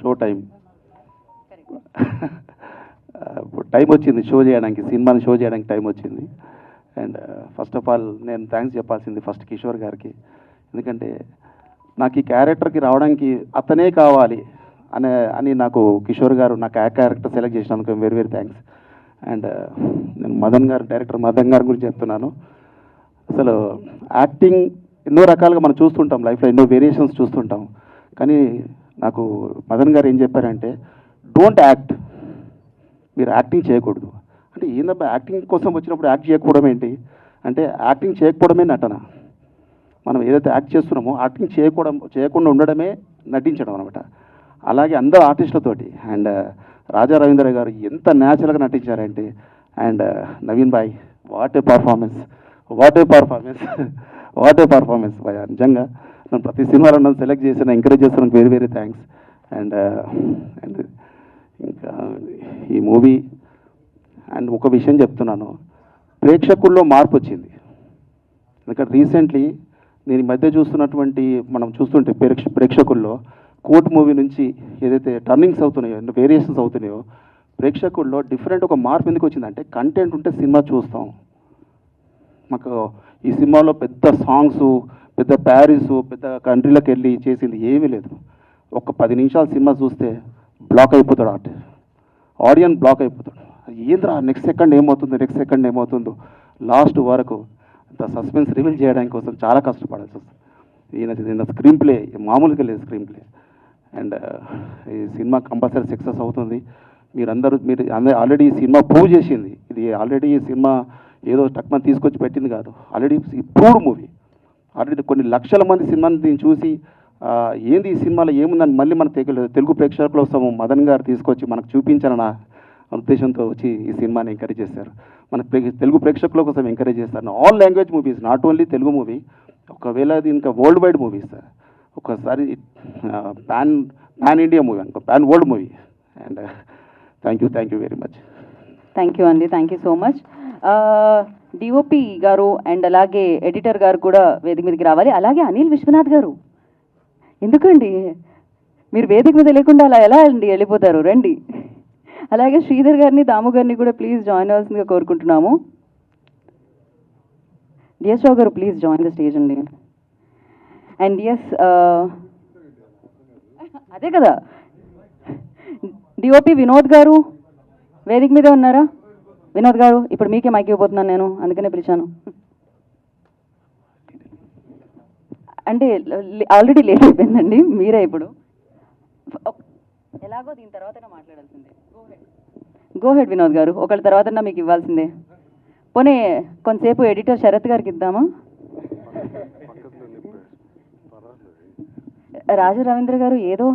Show time. ఇప్పుడు time వచ్చింది show చేయడానికి, సినిమాని షో చేయడానికి టైం వచ్చింది. అండ్ ఫస్ట్ ఆఫ్ ఆల్ నేను థ్యాంక్స్ చెప్పాల్సింది ఫస్ట్ కిషోర్ గారికి. ఎందుకంటే నాకు ఈ క్యారెక్టర్కి రావడానికి అతనే కావాలి అని నాకు కిషోర్ గారు నాకు ఆ క్యారెక్టర్ సెలెక్ట్ చేసినందుకు వెరీ వెరీ థ్యాంక్స్. అండ్ నేను డైరెక్టర్ మదన్ గారి గురించి చెప్తున్నాను. అసలు యాక్టింగ్ ఎన్నో రకాలుగా మనం చూస్తుంటాం, లైఫ్లో ఎన్నో వేరియేషన్స్ చూస్తుంటాం. కానీ నాకు మదన్ గారు ఏం చెప్పారంటే, డోంట్ యాక్ట్, మీరు యాక్టింగ్ చేయకూడదు. అంటే ఏందబ్బా యాక్టింగ్ కోసం వచ్చినప్పుడు యాక్ట్ చేయకపోవడం ఏంటి అంటే, యాక్టింగ్ చేయకపోవడమే నటన. మనం ఏదైతే యాక్ట్ చేస్తున్నామో యాక్టింగ్ చేయకుండా ఉండడమే నటించడం అనమాట. అలాగే అందరు ఆర్టిస్టులతోటి అండ్ రాజా రవీంద్ర గారు ఎంత న్యాచురల్గా నటించారంటే, and Naveen bhai what a performance భయ. నిజంగా నన్ను ప్రతి సినిమాలో నన్ను సెలెక్ట్ చేసిన ఎంకరేజ్ చేస్తున్నందుకు వెరీ వెరీ థ్యాంక్స్. అండ్ ఇంకా ఈ మూవీ అండ్ ఒక విషయం చెప్తున్నాను, ప్రేక్షకుల్లో మార్పు వచ్చింది. ఎందుకంటే రీసెంట్లీ నేను ఈ మధ్య చూస్తున్నటువంటి మనం చూస్తుంటే ప్రేక్షకుల్లో కోర్ట్ మూవీ నుంచి ఏదైతే టర్నింగ్స్ అవుతున్నాయో, వేరియేషన్స్ అవుతున్నాయో, ప్రేక్షకుల్లో డిఫరెంట్ ఒక మార్పు ఎందుకు వచ్చిందంటే, కంటెంట్ ఉంటే సినిమా చూస్తాం. మాకు ఈ సినిమాలో పెద్ద సాంగ్స్, పెద్ద ప్యారిస్, పెద్ద కంట్రీలకు వెళ్ళి చేసింది ఏమీ లేదు. ఒక 10 నిమిషాలు సినిమా చూస్తే బ్లాక్ అయిపోతాడు, ఆడియన్స్ బ్లాక్ అయిపోతాడు. ఏంద్రా నెక్స్ట్ సెకండ్ ఏమవుతుందో లాస్ట్ వరకు అంత సస్పెన్స్ రివీల్ చేయడానికి కోసం చాలా కష్టపడాల్సి వస్తుంది. ఈయన స్క్రీన్ ప్లే మామూలుగా లేదు స్క్రీన్ ప్లే. అండ్ ఈ సినిమా కంపల్సరీ సక్సెస్ అవుతుంది. మీరు ఆల్రెడీ ఈ సినిమా ప్రూవ్ చేసింది. ఇది ఆల్రెడీ ఈ సినిమా ఏదో తక్కువ తీసుకొచ్చి పెట్టింది కాదు, ఆల్రెడీ ప్రూవ్డ్ మూవీ. ఆల్రెడీ కొన్ని లక్షల మంది సినిమాని దీన్ని చూసి ఏంది ఈ సినిమాలో ఏముందని మళ్ళీ మన తెలుగు ప్రేక్షకుల కోసం మదన్ గారు తీసుకొచ్చి మనకు చూపించాలన్న ఉద్దేశంతో వచ్చి ఈ సినిమాని ఎంకరేజ్ చేశారు. మన తెలుగు ప్రేక్షకుల కోసం ఎంకరేజ్ చేస్తారు. All language movies, not only Telugu movie, ఒకవేళ అది ఇంకా వరల్డ్ వైడ్ మూవీస్, ఒకసారి పాన్ ఇండియా మూవీ అనుకో, pan world movie. And thank you very much. Thank you అండి, thank you so much. DOP garu and అలాగే ఎడిటర్ గారు కూడా వేదిక మీదకి రావాలి. అలాగే అనిల్ విశ్వనాథ్ గారు, ఎందుకండి మీరు వేదిక మీద లేకుండా అలా ఎలా అండి వెళ్ళిపోతారు, రండి. అలాగే శ్రీధర్ గారిని, దాము గారిని కూడా ప్లీజ్ జాయిన్ అవ్వాల్సిందిగా కోరుకుంటున్నాము. డిఎస్ రావు గారు ప్లీజ్ జాయిన్ ద స్టేజ్ అండి. అండ్ ఎస్, అదే కదా, డిఓపి వినోద్ గారు వేదిక మీదే ఉన్నారా? వినోద్ గారు, ఇప్పుడు మీకే మైక్ ఇవ్వబోతున్నాను నేను, అందుకనే పిలిచాను. అంటే ఆల్రెడీ లేట్ అయిపోయిందండి, మీరే ఇప్పుడు ఎలాగో దీని తర్వాత మాట్లాడాల్సిందే. గో హెడ్ వినోద్ గారు, ఒకళ్ళ తర్వాత మీకు ఇవ్వాల్సిందే. పోనీ కొంతసేపు ఎడిటర్ శరత్ గారికి ఇద్దామా? రాజా రవీంద్ర గారు ఏదో